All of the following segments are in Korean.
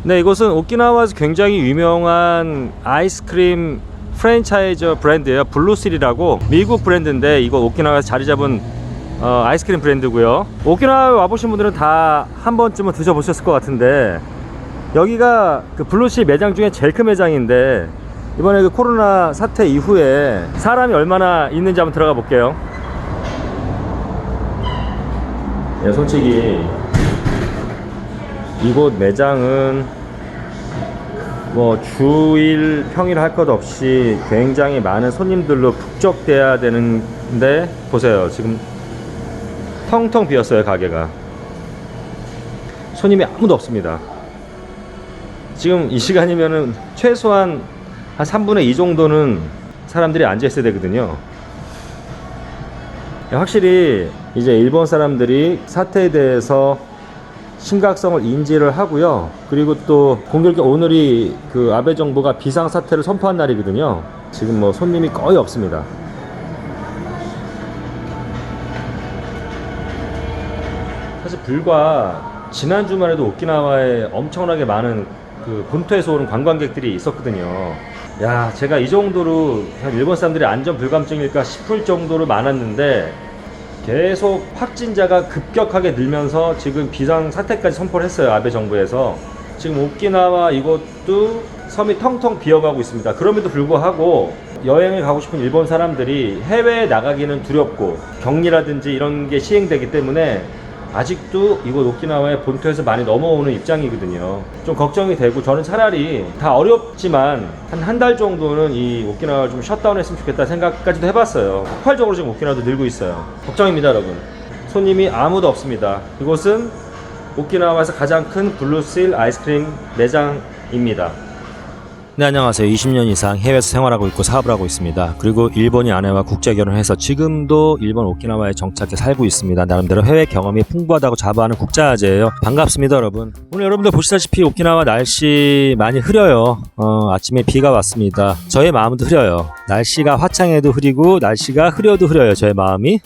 네, 이곳은 오키나와에서 굉장히 유명한 아이스크림 프랜차이즈 브랜드예요. 블루실이라고 미국 브랜드인데 이거 오키나와에서 자리 잡은 아이스크림 브랜드고요. 오키나와에 와보신 분들은 다 한 번쯤은 드셔보셨을 것 같은데, 여기가 그 블루실 매장 중에 제일 큰 매장인데, 이번에 그 코로나 사태 이후에 사람이 얼마나 있는지 한번 들어가 볼게요. 예, 솔직히 이곳 매장은 뭐 주일 평일 할 것 없이 굉장히 많은 손님들로 북적대야 되는데, 보세요, 지금 텅텅 비었어요. 가게가 손님이 아무도 없습니다. 지금 이 시간이면은 최소한 한 3분의 2 정도는 사람들이 앉아 있어야 되거든요. 확실히 이제 일본 사람들이 사태에 대해서 심각성을 인지를 하고요. 그리고 또 공교롭게 오늘이 그 아베 정부가 비상사태를 선포한 날이거든요. 지금 뭐 손님이 거의 없습니다. 사실 불과 지난 주만 해도 오키나와에 엄청나게 많은 그 본토에서 오는 관광객들이 있었거든요. 야, 제가 이 정도로 일본 사람들이 안전 불감증일까 싶을 정도로 많았는데, 계속 확진자가 급격하게 늘면서 지금 비상사태까지 선포를 했어요. 아베 정부에서. 지금 오키나와 이것도 섬이 텅텅 비어가고 있습니다. 그럼에도 불구하고 여행을 가고 싶은 일본 사람들이 해외에 나가기는 두렵고 격리라든지 이런 게 시행되기 때문에 아직도 이곳 오키나와의 본토에서 많이 넘어오는 입장이거든요. 좀 걱정이 되고, 저는 차라리 다 어렵지만 한 달 정도는 이 오키나와를 좀 셧다운 했으면 좋겠다 생각까지도 해봤어요. 폭발적으로 지금 오키나와도 늘고 있어요. 걱정입니다, 여러분. 손님이 아무도 없습니다. 이곳은 오키나와에서 가장 큰 블루실 아이스크림 매장입니다. 네, 안녕하세요. 20년 이상 해외에서 생활하고 있고 사업을 하고 있습니다. 그리고 일본인 아내와 국제 결혼해서 지금도 일본 오키나와에 정착해 살고 있습니다. 나름대로 해외 경험이 풍부하다고 자부하는 국자아재예요. 반갑습니다, 여러분. 오늘 여러분들 보시다시피 오키나와 날씨 많이 흐려요. 아침에 비가 왔습니다. 저의 마음도 흐려요. 날씨가 화창해도 흐리고 날씨가 흐려도 흐려요, 저의 마음이.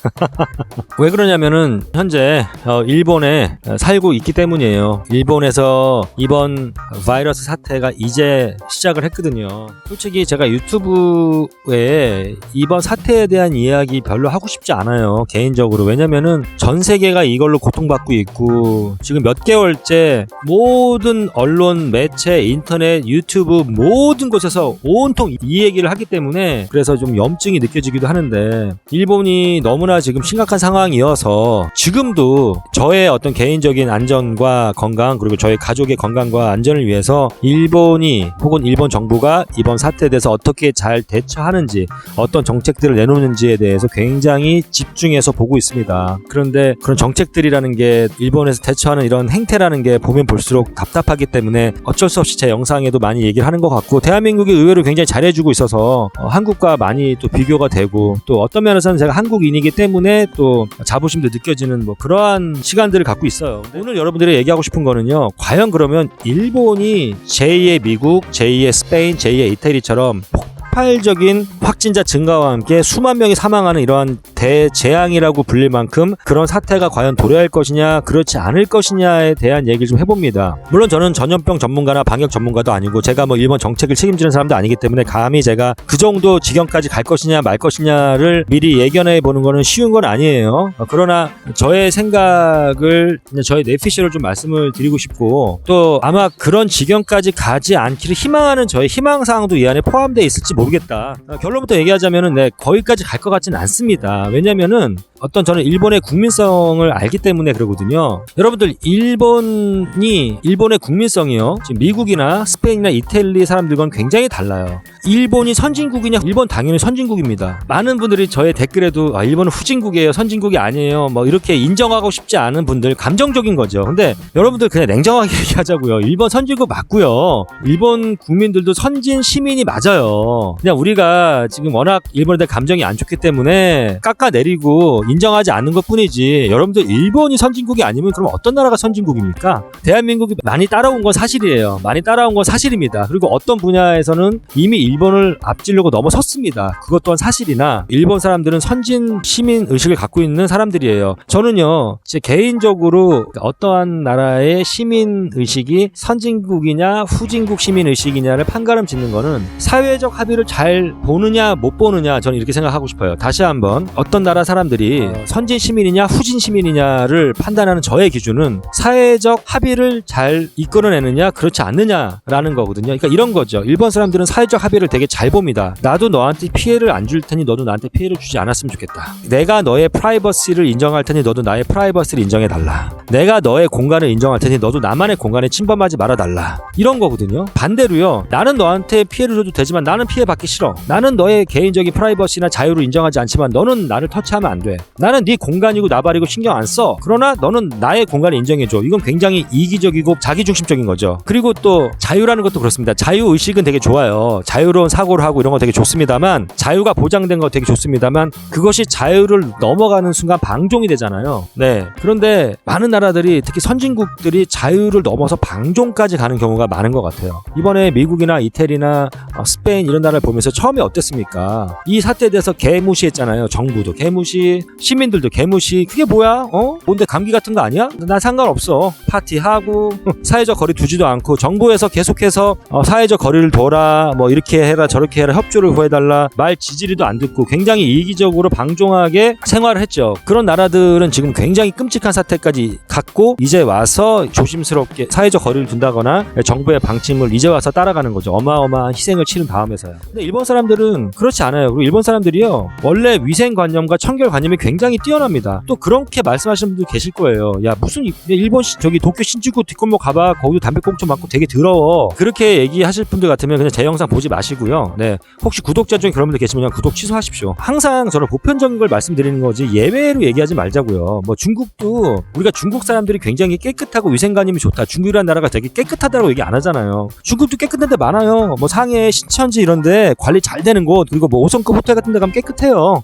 왜 그러냐면은 현재 일본에 살고 있기 때문이에요. 일본에서 이번 바이러스 사태가 이제 시작을 했거든요. 솔직히 제가 유튜브에 이번 사태에 대한 이야기 별로 하고 싶지 않아요, 개인적으로. 왜냐면은 전 세계가 이걸로 고통받고 있고, 지금 몇 개월째 모든 언론, 매체, 인터넷, 유튜브 모든 곳에서 온통 이 얘기를 하기 때문에, 그래서 좀 염증이 느껴지기도 하는데, 일본이 너무나 지금 심각한 상황이어서 지금도 저의 어떤 개인적인 안전과 건강, 그리고 저희 가족의 건강과 안전을 위해서 일본이 혹은 일본 정부가 이번 사태에 대해서 어떻게 잘 대처하는지, 어떤 정책들을 내놓는지에 대해서 굉장히 집중해서 보고 있습니다. 그런데 그런 정책들이라는 게, 일본에서 대처하는 이런 행태라는 게 보면 볼수록 답답하기 때문에 어쩔 수 없이 제 영상에도 많이 얘기를 하는 것 같고, 대한민국이 의외로 굉장히 잘해주고 있어서 한국과 많이 또 비교가 되고, 또 어떤 면에서는 제가 한국인이기 때문에 또 자부심도 느껴지는 뭐 그러한 시간들을 갖고 있어요. 오늘 여러분들이 얘기하고 싶은 거는요, 과연 그러면 일본이 제2의 미국, 제2의 스페인, 제2의 이태리처럼 폭발적인 확진자 증가와 함께 수만 명이 사망하는 이러한 대재앙이라고 불릴 만큼 그런 사태가 과연 도래할 것이냐, 그렇지 않을 것이냐에 대한 얘기를 좀 해봅니다. 물론 저는 전염병 전문가나 방역 전문가도 아니고, 제가 뭐 일본 정책을 책임지는 사람도 아니기 때문에 감히 제가 그 정도 지경까지 갈 것이냐 말 것이냐를 미리 예견해 보는 거는 쉬운 건 아니에요. 그러나 저의 생각을, 저의 뇌피셜을 좀 말씀을 드리고 싶고, 또 아마 그런 지경까지 가지 않기를 희망하는 저의 희망사항도 이 안에 포함되어 있을지 모르겠다. 결론부터 얘기하자면은 거기까지 갈 것 같지는 않습니다. 왜냐면은 저는 일본의 국민성을 알기 때문에 그러거든요. 여러분들, 일본의 국민성이요, 지금 미국이나 스페인이나 이태리 사람들과는 굉장히 달라요. 일본이 선진국이냐? 일본 당연히 선진국입니다. 많은 분들이 저의 댓글에도 일본은 후진국이에요, 선진국이 아니에요, 뭐 이렇게 인정하고 싶지 않은 분들, 감정적인 거죠. 근데 여러분들 그냥 냉정하게 얘기하자고요. 일본 선진국 맞고요. 일본 국민들도 선진 시민이 맞아요. 그냥 우리가 지금 워낙 일본에 대한 감정이 안 좋기 때문에 깎아내리고 인정하지 않는 것뿐이지 여러분들 일본이 선진국이 아니면 그럼 어떤 나라가 선진국입니까? 대한민국이 많이 따라온 건 사실이에요. 많이 따라온 건 사실입니다. 그리고 어떤 분야에서는 이미 일본을 앞지르고 넘어섰습니다. 그것 또한 사실이나 일본 사람들은 선진 시민 의식을 갖고 있는 사람들이에요. 저는요 제 개인적으로 어떠한 나라의 시민 의식이 선진국이냐 후진국 시민 의식이냐를 판가름 짓는 거는 사회적 합의를 잘 보느냐 못 보느냐, 저는 이렇게 생각하고 싶어요. 다시 한번 어떤 나라 사람들이 선진 시민이냐 후진 시민이냐를 판단하는 저의 기준은 사회적 합의를 잘 이끌어내느냐 그렇지 않느냐라는 거거든요. 그러니까 이런 거죠. 일본 사람들은 사회적 합의를 되게 잘 봅니다. 나도 너한테 피해를 안 줄 테니 너도 나한테 피해를 주지 않았으면 좋겠다. 내가 너의 프라이버시를 인정할 테니 너도 나의 프라이버시를 인정해달라. 내가 너의 공간을 인정할 테니 너도 나만의 공간에 침범하지 말아달라. 이런 거거든요. 반대로요, 나는 너한테 피해를 줘도 되지만 나는 피해받기 싫어. 나는 너의 개인적인 프라이버시나 자유를 인정하지 않지만 너는 나를 터치하면 안 돼. 나는 네 공간이고 나발이고 신경 안 써. 그러나 너는 나의 공간을 인정해줘. 이건 굉장히 이기적이고 자기중심적인 거죠. 그리고 또 자유라는 것도 그렇습니다. 자유의식은 되게 좋아요. 자유로운 사고를 하고 이런 거 되게 좋습니다만, 자유가 보장된 거 되게 좋습니다만, 그것이 자유를 넘어가는 순간 방종이 되잖아요. 네. 그런데 많은 나라들이, 특히 선진국들이 자유를 넘어서 방종까지 가는 경우가 많은 것 같아요. 이번에 미국이나 이태리나 스페인 이런 나라를 보면서 처음에 어땠습니까? 이 사태에 대해서 개무시했잖아요. 정부도 개무시, 시민들도 개무시. 그게 뭐야? 뭔데 감기 같은 거 아니야? 난 상관없어. 파티하고 사회적 거리 두지도 않고, 정부에서 계속해서 사회적 거리를 둬라, 뭐 이렇게 해라 저렇게 해라, 협조를 구해달라, 말 지지리도 안 듣고 굉장히 이기적으로 방종하게 생활을 했죠. 그런 나라들은 지금 굉장히 끔찍한 사태까지 갔고 이제 와서 조심스럽게 사회적 거리를 둔다거나 정부의 방침을 이제 와서 따라가는 거죠. 어마어마한 희생을 치른 다음에서요. 근데 일본 사람들은 그렇지 않아요. 그리고 일본 사람들이요, 원래 위생관념과 청결관념이 굉장히 뛰어납니다. 또 그렇게 말씀하시는 분들 계실 거예요. 야, 무슨 일본 저기 도쿄 신주쿠 뒷골목 가봐, 거기도 담배꽁초 맞고 되게 더러워. 그렇게 얘기하실 분들 같으면 그냥 제 영상 보지 마시고요. 네, 혹시 구독자 중에 그런 분들 계시면 그냥 구독 취소하십시오. 항상 저는 보편적인 걸 말씀드리는 거지 예외로 얘기하지 말자고요. 뭐 중국도, 우리가 중국 사람들이 굉장히 깨끗하고 위생관념이 좋다, 중국이라는 나라가 되게 깨끗하다고 얘기 안 하잖아요. 중국도 깨끗한 데 많아요. 뭐 상해, 신천지 이런데 관리 잘 되는 곳, 그리고 뭐 5성급 호텔 같은 데 가면 깨끗해요.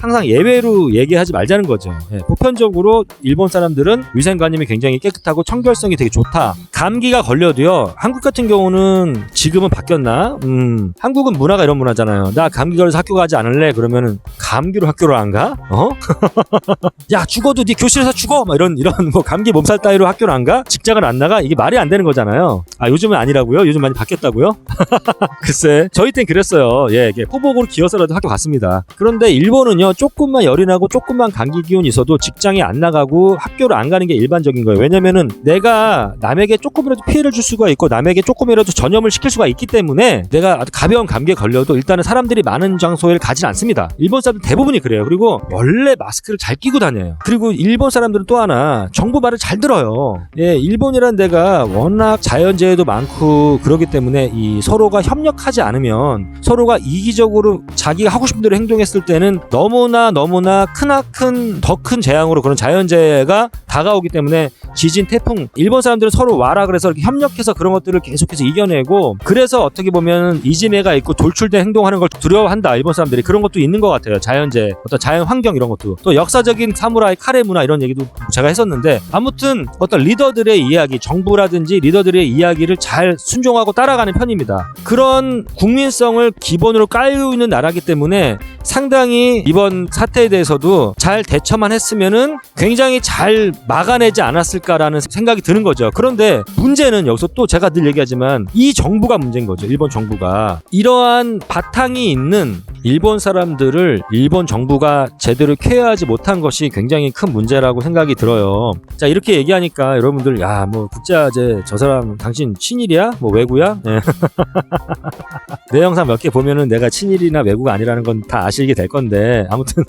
항상 예외로 얘기하지 말자는 거죠. 네, 보편적으로 일본 사람들은 위생관념이 굉장히 깨끗하고 청결성이 되게 좋다. 감기가 걸려도요, 한국 같은 경우는 지금은 바뀌었나? 한국은 문화가 이런 문화잖아요. 나 감기 걸려서 학교 가지 않을래? 그러면은 감기로 학교를 안 가? 야, 죽어도 네 교실에서 죽어! 막 이런 뭐 감기 몸살 따위로 학교를 안 가? 직장을 안 나가? 이게 말이 안 되는 거잖아요. 아, 요즘은 아니라고요? 요즘 많이 바뀌었다고요? 글쎄, 저희 땐 그랬어요. 예, 포복으로 기어서라도 학교 갔습니다. 그런데 일본은요, 조금만 열이 나고 조금만 감기 기운이 있어도 직장에 안 나가고 학교를 안 가는 게 일반적인 거예요. 왜냐면은 내가 남에게 조금이라도 피해를 줄 수가 있고 남에게 조금이라도 전염을 시킬 수가 있기 때문에 내가 아주 가벼운 감기에 걸려도 일단은 사람들이 많은 장소에 가지 않습니다. 일본 사람들 대부분이 그래요. 그리고 원래 마스크를 잘 끼고 다녀요. 그리고 일본 사람들은 또 하나, 정부 말을 잘 들어요. 예, 일본이란 데가 워낙 자연재해도 많고 그러기 때문에 이 서로가 협력하지 않으면, 서로가 이기적으로 자기가 하고 싶은 대로 행동했을 때는 너무나 크나큰 더 큰 재앙으로 그런 자연재해가 다가오기 때문에, 지진, 태풍, 일본 사람들은 서로 와라 그래서 이렇게 협력해서 그런 것들을 계속해서 이겨내고, 그래서 어떻게 보면 이진해가 있고 돌출된 행동하는 걸 두려워한다, 일본 사람들이. 그런 것도 있는 것 같아요. 자연재해, 어떤 자연 환경 이런 것도. 또 역사적인 사무라이 카레 문화 이런 얘기도 제가 했었는데, 아무튼 어떤 리더들의 이야기, 정부라든지 리더들의 이야기를 잘 순종하고 따라가는 편입니다. 그런 국민성을 기본으로 깔고 있는 나라기 때문에 상당히 이번 사태에 대해서도 잘 대처만 했으면은 굉장히 잘 막아내지 않았을까라는 생각이 드는 거죠. 그런데 문제는 여기서 또 제가 늘 얘기하지만 이 정부가 문제인 거죠. 일본 정부가. 이러한 바탕이 있는 일본 사람들을 일본 정부가 제대로 케어하지 못한 것이 굉장히 큰 문제라고 생각이 들어요. 자, 이렇게 얘기하니까 여러분들, 야, 뭐 국제화제 저 사람 당신 친일이야? 뭐 외구야? 네. 내 영상 몇 개 보면은 내가 친일이나 외구가 아니라는 건 다 아시게 될 건데, 아무튼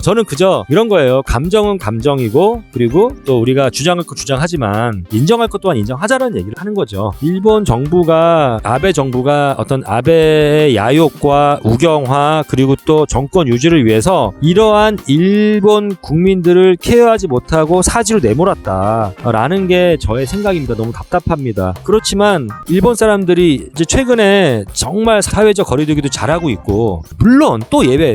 저는 그저 이런 거예요. 감정은 감정이고, 그리고 또 우리가 주장할 거 주장하지만 인정할 것 또한 인정하자라는 얘기를 하는 거죠. 일본 정부가, 아베 정부가 어떤 아베의 야욕과 우경화, 안정화 그리고 또 정권 유지를 위해서 이러한 일본 국민들을 케어하지 못하고 사지로 내몰았다라는 게 저의 생각입니다. 너무 답답합니다. 그렇지만 일본 사람들이 이제 최근에 정말 사회적 거리두기도 잘하고 있고, 물론 또 예외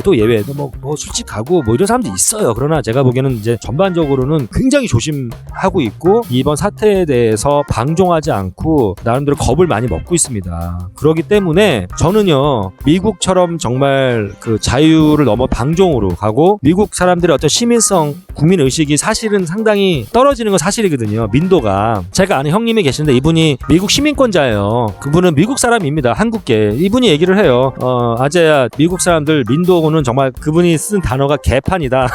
뭐 솔직하고 뭐 이런 사람도 있어요. 그러나 제가 보기에는 이제 전반적으로는 굉장히 조심하고 있고 이번 사태에 대해서 방종하지 않고 나름대로 겁을 많이 먹고 있습니다. 그렇기 때문에 저는요, 미국처럼 정말 그 자유를 넘어 방종으로 가고 미국 사람들의 어떤 시민성, 국민 의식이 사실은 상당히 떨어지는 건 사실이거든요. 민도가. 제가 아는 형님이 계시는데 이분이 미국 시민권자예요. 그분은 미국 사람입니다. 한국계. 이분이 얘기를 해요. 아재야, 미국 사람들 민도는 정말, 그분이 쓴 단어가 개판이다.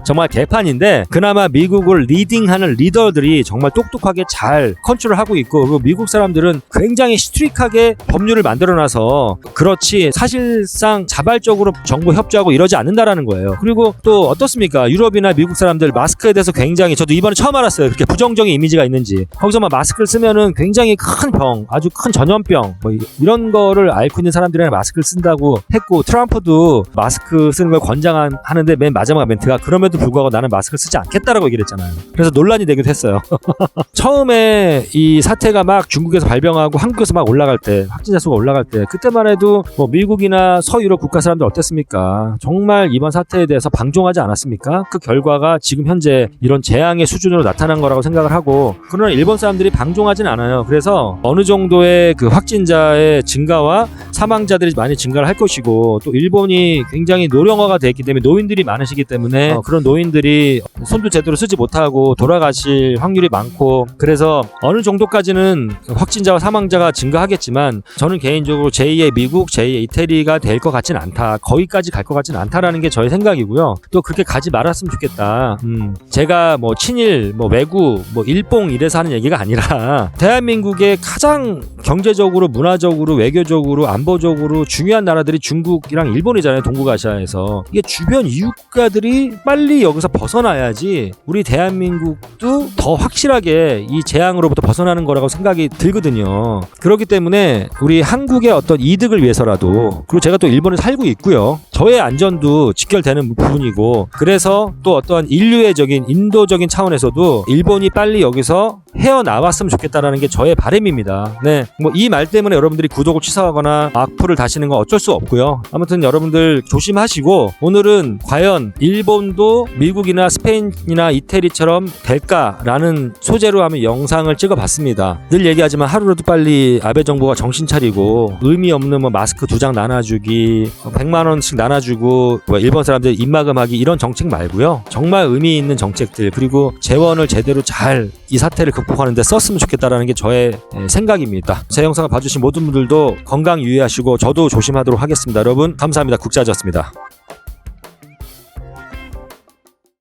정말 개판인데 그나마 미국을 리딩하는 리더들이 정말 똑똑하게 잘 컨트롤하고 있고, 그리고 미국 사람들은 굉장히 스트릭하게 법률을 만들어놔서 그렇지 사실상 자발적으로 정부 협조하고 이러지 않는다라는 거예요. 그리고 또 어떻습니까? 유럽이나 미국 사람들 마스크에 대해서 굉장히, 저도 이번에 처음 알았어요. 그렇게 부정적인 이미지가 있는지. 거기서 막 마스크를 쓰면은 굉장히 큰 병, 아주 큰 전염병 뭐 이런 거를 앓고 있는 사람들이랑 마스크를 쓴다고 했고, 트럼프도 마스크 쓰는 걸 권장하는데 맨 마지막 멘트가 그럼에도 불구하고 나는 마스크를 쓰지 않겠다라고 얘기를 했잖아요. 그래서 논란이 되기도 했어요. 처음에 이 사태가 막 중국에서 발병하고 한국에서 막 올라갈 때, 확진자 수가 올라갈 때, 그때만 해도 뭐 미국이나 서유럽 국가 사람들 어땠습니까? 정말 이번 사태에 대해서 방종하지 않았습니까? 그 결과가 지금 현재 이런 재앙의 수준으로 나타난 거라고 생각을 하고, 그러나 일본 사람들이 방종하진 않아요. 그래서 어느 정도의 그 확진자의 증가와 사망자들이 많이 증가를 할 것이고, 또 일본이 굉장히 노령화가 돼 있기 때문에 노인들이 많으시기 때문에 그런 노인들이 손도 제대로 쓰지 못하고 돌아가실 확률이 많고, 그래서 어느 정도까지는 확진자와 사망자가 증가하겠지만 저는 개인적으로 제2의 미국, 제2의 이태리가 될 것 같진 않다. 거기까지 갈 것 같진 않다라는 게 저의 생각이고요. 또 그렇게 가지 말았으면 좋겠다. 제가 뭐 친일, 뭐 외구, 뭐 일봉 이래서 하는 얘기가 아니라 대한민국의 가장 경제적으로, 문화적으로, 외교적으로, 안보적으로 중요한 나라들이 중국이랑 일본이잖아요. 동북아시아에서. 이게 주변 이웃국가들이 빨리 여기서 벗어나야지 우리 대한민국도 더 확실하게 이 재앙으로부터 벗어나는 거라고 생각이 들거든요. 그렇기 때문에 우리 한국의 어떤 이득을 위해서라도, 그리고 제가 또 일본에 살고 있고요. 저의 안전도 직결되는 부분이고, 그래서 또 어떠한 인류애적인, 인도적인 차원에서도 일본이 빨리 여기서 헤어나왔으면 좋겠다라는 게 저의 바람입니다. 네, 뭐 이 말 때문에 여러분들이 구독을 취소하거나 악플을 다시는 건 어쩔 수 없고요. 아무튼 여러분들 조심하시고, 오늘은 과연 일본도 미국이나 스페인이나 이태리처럼 될까라는 소재로 하면 영상을 찍어봤습니다. 늘 얘기하지만 하루라도 빨리 아베 정부가 정신 차리고 의미 없는 뭐 마스크 2장 나눠주기, 100만 원씩 나눠주고 뭐 일본 사람들 입마금하기, 이런 정책 말고요. 정말 의미 있는 정책들, 그리고 재원을 제대로 잘 이 사태를 극복하는 데 썼으면 좋겠다라는 게 저의 생각입니다. 제 영상을 봐주신 모든 분들도 건강 유의하시고 저도 조심하도록 하겠습니다. 여러분 감사합니다. 국자지였습니다.